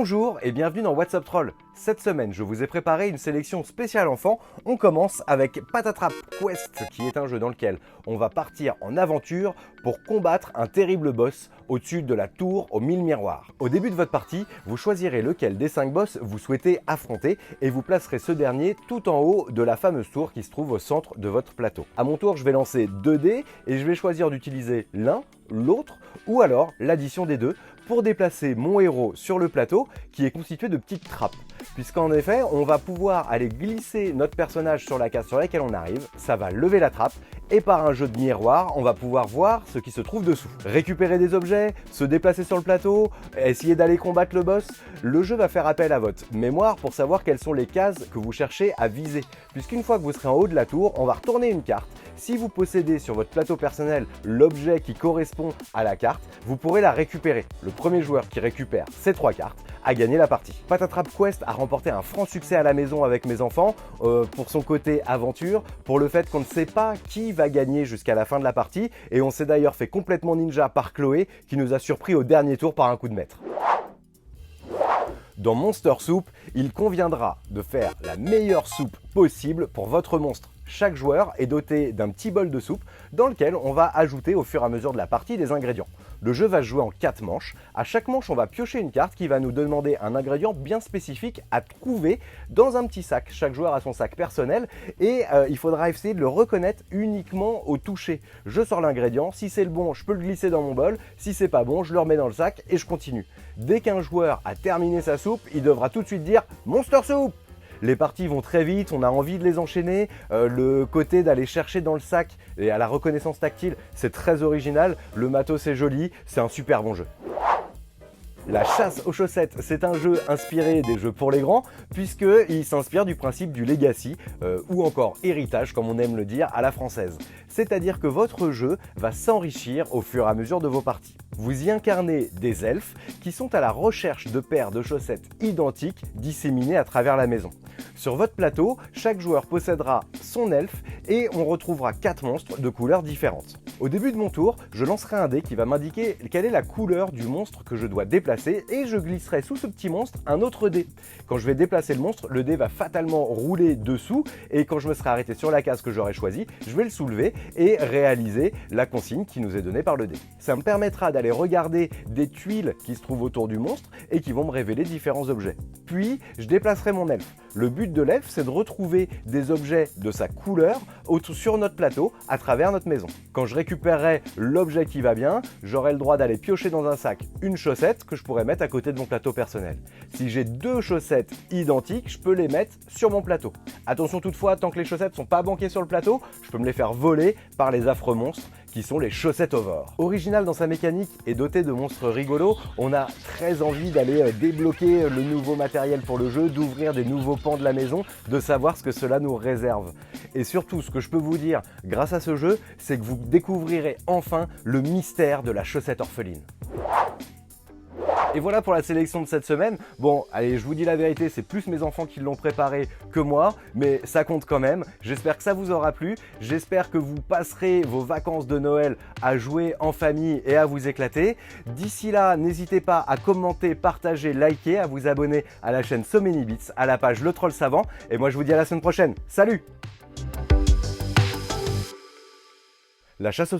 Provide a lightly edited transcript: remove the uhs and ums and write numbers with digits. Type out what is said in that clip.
Bonjour et bienvenue dans WhatsApp Troll. Cette semaine, je vous ai préparé une sélection spéciale enfant. On commence avec Patatrap Quest, qui est un jeu dans lequel on va partir en aventure pour combattre un terrible boss au-dessus de la tour aux 1000 miroirs. Au début de votre partie, vous choisirez lequel des 5 boss vous souhaitez affronter et vous placerez ce dernier tout en haut de la fameuse tour qui se trouve au centre de votre plateau. À mon tour, je vais lancer 2 dés et je vais choisir d'utiliser l'un, l'autre ou alors l'addition des deux pour déplacer mon héros sur le plateau qui est constitué de petites trappes. Puisqu'en effet, on va pouvoir aller glisser notre personnage sur la case sur laquelle on arrive, ça va lever la trappe et par un jeu de miroir, on va pouvoir voir ce qui se trouve dessous. Récupérer des objets, se déplacer sur le plateau, essayer d'aller combattre le boss, le jeu va faire appel à votre mémoire pour savoir quelles sont les cases que vous cherchez à viser. Puisqu'une fois que vous serez en haut de la tour, on va retourner une carte. Si vous possédez sur votre plateau personnel l'objet qui correspond à la carte, vous pourrez la récupérer. Le premier joueur qui récupère ces 3 cartes a gagné la partie. Patatrap Quest a remporté un franc succès à la maison avec mes enfants pour son côté aventure, pour le fait qu'on ne sait pas qui va gagner jusqu'à la fin de la partie et on s'est d'ailleurs fait complètement ninja par Chloé qui nous a surpris au dernier tour par un coup de maître. Dans Monster Soup, il conviendra de faire la meilleure soupe possible pour votre monstre. Chaque joueur est doté d'un petit bol de soupe dans lequel on va ajouter au fur et à mesure de la partie des ingrédients. Le jeu va se jouer en 4 manches. À chaque manche, on va piocher une carte qui va nous demander un ingrédient bien spécifique à trouver dans un petit sac. Chaque joueur a son sac personnel et il faudra essayer de le reconnaître uniquement au toucher. Je sors l'ingrédient, si c'est le bon, je peux le glisser dans mon bol. Si c'est pas bon, je le remets dans le sac et je continue. Dès qu'un joueur a terminé sa soupe, il devra tout de suite dire « Monster Soup !» Les parties vont très vite, on a envie de les enchaîner. Le côté d'aller chercher dans le sac et à la reconnaissance tactile, c'est très original. Le matos est joli, c'est un super bon jeu. La chasse aux chaussettes, c'est un jeu inspiré des jeux pour les grands, puisqu'il s'inspire du principe du legacy, ou encore héritage, comme on aime le dire, à la française. C'est-à-dire que votre jeu va s'enrichir au fur et à mesure de vos parties. Vous y incarnez des elfes qui sont à la recherche de paires de chaussettes identiques disséminées à travers la maison. Sur votre plateau, chaque joueur possédera son elfe et on retrouvera 4 monstres de couleurs différentes. Au début de mon tour, je lancerai un dé qui va m'indiquer quelle est la couleur du monstre que je dois déplacer et je glisserai sous ce petit monstre un autre dé. Quand je vais déplacer le monstre, le dé va fatalement rouler dessous et quand je me serai arrêté sur la case que j'aurai choisie, je vais le soulever et réaliser la consigne qui nous est donnée par le dé. Ça me permettra d'aller regarder des tuiles qui se trouvent autour du monstre et qui vont me révéler différents objets. Puis, je déplacerai mon elfe. Le but de l'elfe, c'est de retrouver des objets de sa couleur sur notre plateau à travers notre maison. Quand je récupérerai l'objet qui va bien, j'aurai le droit d'aller piocher dans un sac une chaussette que je pourrais mettre à côté de mon plateau personnel. Si j'ai 2 chaussettes identiques, je peux les mettre sur mon plateau. Attention toutefois, tant que les chaussettes ne sont pas banquées sur le plateau, je peux me les faire voler par les affreux monstres qui sont les chaussettes over. Original dans sa mécanique et doté de monstres rigolos, on a très envie d'aller débloquer le nouveau matériel pour le jeu, d'ouvrir des nouveaux pans de la maison, de savoir ce que cela nous réserve. Et surtout, ce que je peux vous dire grâce à ce jeu, c'est que vous découvrirez enfin le mystère de la chaussette orpheline. Et voilà pour la sélection de cette semaine. Bon, allez, je vous dis la vérité, c'est plus mes enfants qui l'ont préparé que moi, mais ça compte quand même. J'espère que ça vous aura plu. J'espère que vous passerez vos vacances de Noël à jouer en famille et à vous éclater. D'ici là, n'hésitez pas à commenter, partager, liker, à vous abonner à la chaîne So Many Bits, à la page Le Troll Savant. Et moi, je vous dis à la semaine prochaine. Salut! La chasse aux...